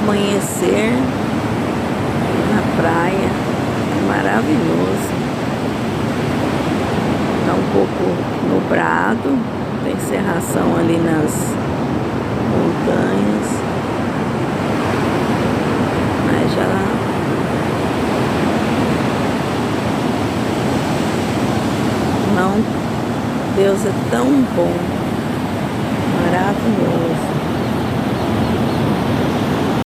amanhecer na praia, maravilhoso. Está um pouco nublado, tem cerração ali nas montanhas, mas já não, Deus é tão bom.